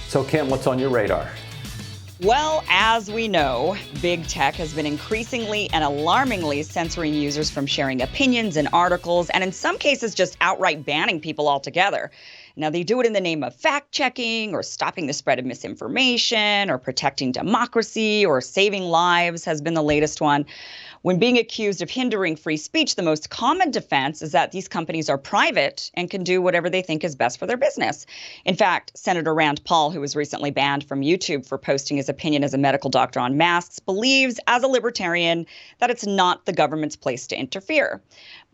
So Kim, what's on your radar? Well, as we know, big tech has been increasingly and alarmingly censoring users from sharing opinions and articles, and in some cases just outright banning people altogether. Now, they do it in the name of fact-checking or stopping the spread of misinformation or protecting democracy or saving lives has been the latest one. When being accused of hindering free speech, the most common defense is that these companies are private and can do whatever they think is best for their business. In fact, Senator Rand Paul, who was recently banned from YouTube for posting his opinion as a medical doctor on masks, believes, as a libertarian, that it's not the government's place to interfere.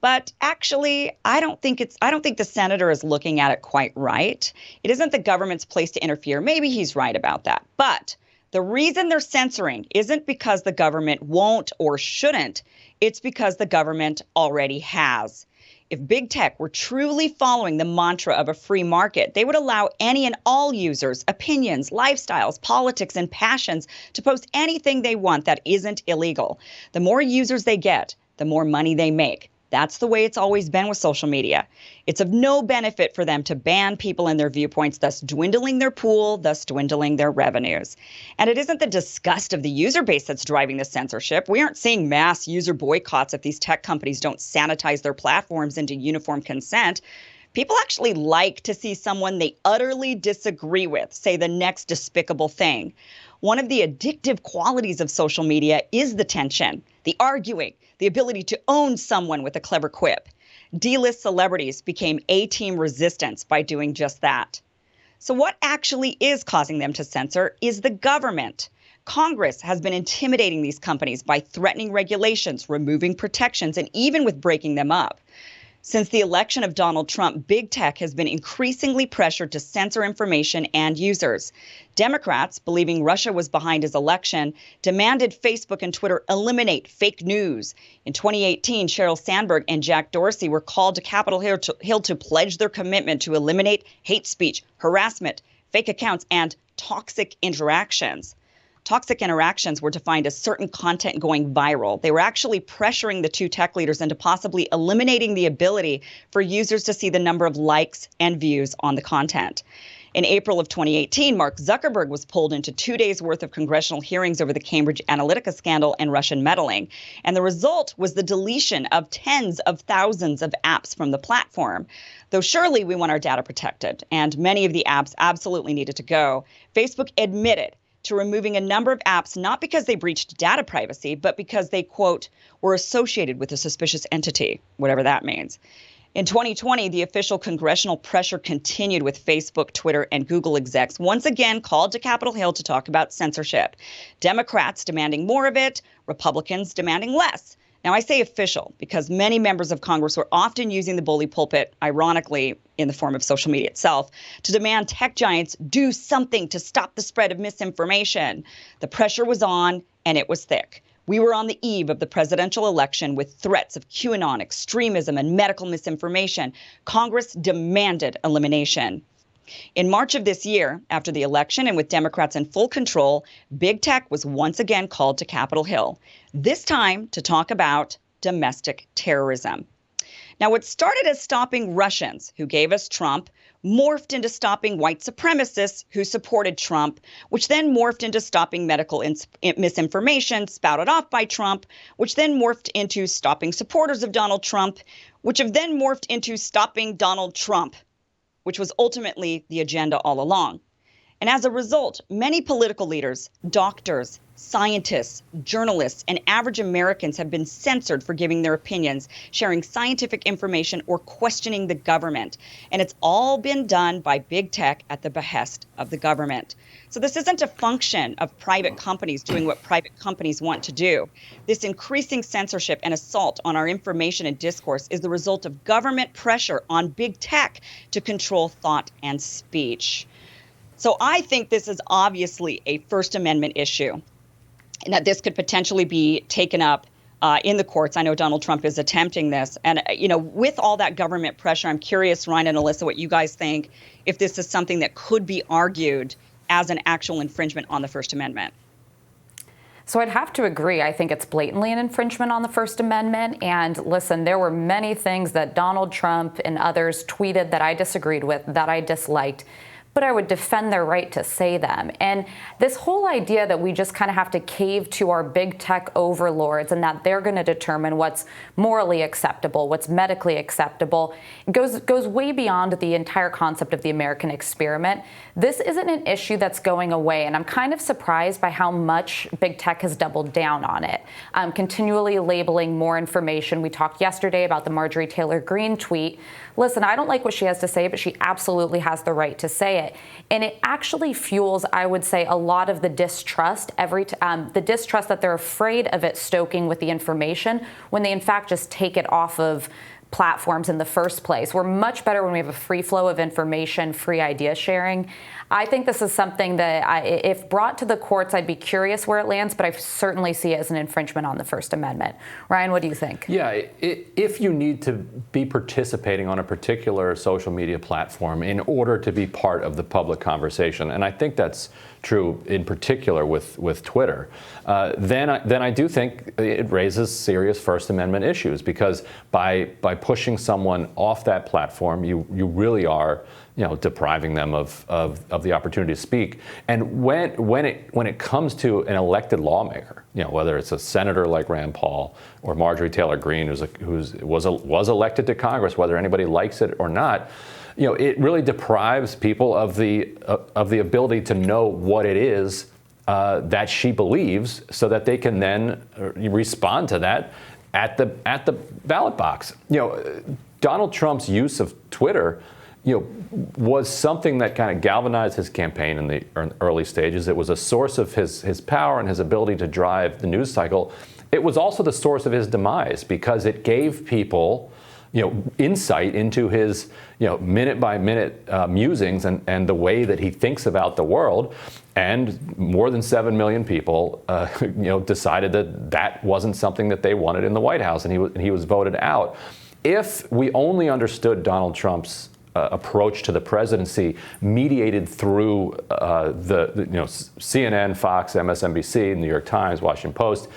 But actually, I don't think the senator is looking at it quite right. It isn't the government's place to interfere. Maybe he's right about that. But the reason they're censoring isn't because the government won't or shouldn't. It's because the government already has. If big tech were truly following the mantra of a free market, they would allow any and all users' opinions, lifestyles, politics, and passions to post anything they want that isn't illegal. The more users they get, the more money they make. That's the way it's always been with social media. It's of no benefit for them to ban people and their viewpoints, thus dwindling their pool, thus dwindling their revenues. And it isn't the disgust of the user base that's driving the censorship. We aren't seeing mass user boycotts if these tech companies don't sanitize their platforms into uniform consent. People actually like to see someone they utterly disagree with say the next despicable thing. One of the addictive qualities of social media is the tension, the arguing, the ability to own someone with a clever quip. D-list celebrities became A-team resistance by doing just that. So what actually is causing them to censor is the government. Congress has been intimidating these companies by threatening regulations, removing protections, and even with breaking them up. Since the election of Donald Trump, big tech has been increasingly pressured to censor information and users. Democrats, believing Russia was behind his election, demanded Facebook and Twitter eliminate fake news. In 2018, Sheryl Sandberg and Jack Dorsey were called to Capitol Hill to pledge their commitment to eliminate hate speech, harassment, fake accounts, and toxic interactions. Toxic interactions were defined as certain content going viral. They were actually pressuring the two tech leaders into possibly eliminating the ability for users to see the number of likes and views on the content. In April of 2018, Mark Zuckerberg was pulled into 2 days' worth of congressional hearings over the Cambridge Analytica scandal and Russian meddling. And the result was the deletion of tens of thousands of apps from the platform. Though surely we want our data protected, and many of the apps absolutely needed to go, Facebook admitted to removing a number of apps, not because they breached data privacy, but because they, quote, were associated with a suspicious entity, whatever that means. In 2020, the official congressional pressure continued with Facebook, Twitter, and Google execs once again called to Capitol Hill to talk about censorship. Democrats demanding more of it, Republicans demanding less. Now, I say official because many members of Congress were often using the bully pulpit, ironically, in the form of social media itself, to demand tech giants do something to stop the spread of misinformation. The pressure was on, and it was thick. We were on the eve of the presidential election with threats of QAnon, extremism, and medical misinformation. Congress demanded elimination. In March of this year, after the election and with Democrats in full control, big tech was once again called to Capitol Hill, this time to talk about domestic terrorism. Now, what started as stopping Russians who gave us Trump morphed into stopping white supremacists who supported Trump, which then morphed into stopping medical misinformation spouted off by Trump, which then morphed into stopping supporters of Donald Trump, which have then morphed into stopping Donald Trump, which was ultimately the agenda all along. And as a result, many political leaders, doctors, scientists, journalists, and average Americans have been censored for giving their opinions, sharing scientific information, or questioning the government. And it's all been done by big tech at the behest of the government. So this isn't a function of private companies doing what private companies want to do. This increasing censorship and assault on our information and discourse is the result of government pressure on big tech to control thought and speech. So I think this is obviously a First Amendment issue, and that this could potentially be taken up in the courts. I know Donald Trump is attempting this. And, with all that government pressure, I'm curious, Ryan and Alyssa, what you guys think, if this is something that could be argued as an actual infringement on the First Amendment. So I'd have to agree. I think it's blatantly an infringement on the First Amendment. And listen, there were many things that Donald Trump and others tweeted that I disagreed with, that I disliked. but I would defend their right to say them. And this whole idea that we just kind of have to cave to our big tech overlords and that they're going to determine what's morally acceptable, what's medically acceptable, goes way beyond the entire concept of the American experiment. This isn't an issue that's going away, and I'm kind of surprised by how much big tech has doubled down on it, continually labeling more information. We talked yesterday about the Marjorie Taylor Greene tweet. Listen, I don't like what she has to say, but she absolutely has the right to say it. And it actually fuels, I would say, a lot of the distrust, the distrust that they're afraid of it stoking with the information when they in fact just take it off of platforms in the first place. We're much better when we have a free flow of information, free idea sharing. I think this is something that, if brought to the courts, I'd be curious where it lands, but I certainly see it as an infringement on the First Amendment. Ryan, what do you think? Yeah, if you need to be participating on a particular social media platform in order to be part of the public conversation, and I think that's true in particular with Twitter, then I do think it raises serious First Amendment issues, because by pushing someone off that platform, you really are, depriving them of the opportunity to speak. And when it comes to an elected lawmaker, whether it's a senator like Rand Paul or Marjorie Taylor Greene, who was elected to Congress, whether anybody likes it or not, it really deprives people of the ability to know what it is that she believes, so that they can then respond to that at the ballot box. Donald Trump's use of Twitter, was something that kind of galvanized his campaign in the early stages. It was a source of his power and his ability to drive the news cycle. It was also the source of his demise, because it gave people, insight into his, minute by minute musings and the way that he thinks about the world. And more than 7 million people, decided that wasn't something that they wanted in the White House, and he was voted out. If we only understood Donald Trump's approach to the presidency mediated through CNN, Fox, MSNBC, New York Times, Washington Post,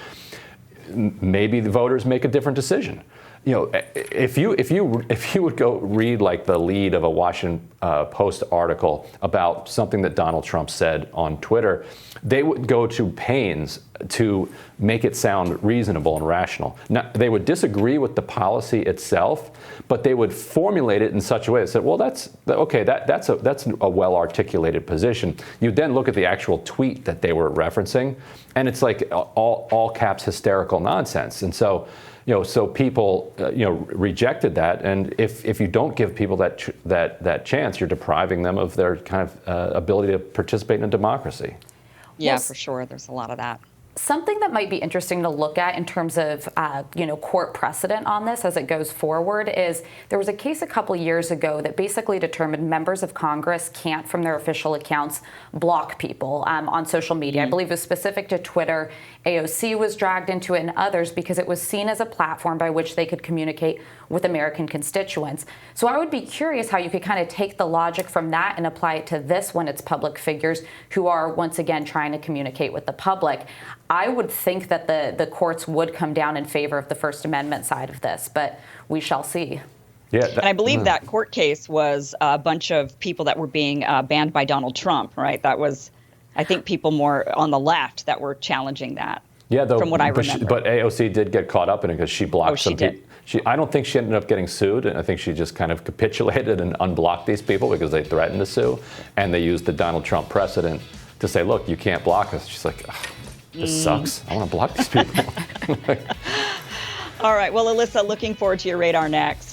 maybe the voters make a different decision. If you would go read like the lead of a Washington Post article about something that Donald Trump said on Twitter, they would go to pains to make it sound reasonable and rational. Now, they would disagree with the policy itself, but they would formulate it in such a way that said, well, that's a well-articulated position. You then look at the actual tweet that they were referencing, and it's like all caps hysterical nonsense. And so, so people, rejected that. And if you don't give people that chance, you're depriving them of their kind of ability to participate in a democracy. Yeah, Yes. for sure. There's a lot of that. Something that might be interesting to look at in terms of, court precedent on this as it goes forward is there was a case a couple years ago that basically determined members of Congress can't, from their official accounts, block people on social media. I believe it was specific to Twitter. AOC was dragged into it and others because it was seen as a platform by which they could communicate with American constituents. So I would be curious how you could kind of take the logic from that and apply it to this when it's public figures who are, once again, trying to communicate with the public. I would think that the courts would come down in favor of the First Amendment side of this, but we shall see. Yeah, And I believe that court case was a bunch of people that were being banned by Donald Trump, right? That was, I think, people more on the left that were challenging that. Yeah, though, from what I remember. But AOC did get caught up in it because she blocked some did. people. I don't think she ended up getting sued, and I think she just kind of capitulated and unblocked these people because they threatened to sue, and they used the Donald Trump precedent to say, look, you can't block us. She's like, this sucks. I want to block these people. All right. Well, Alyssa, looking forward to your radar next.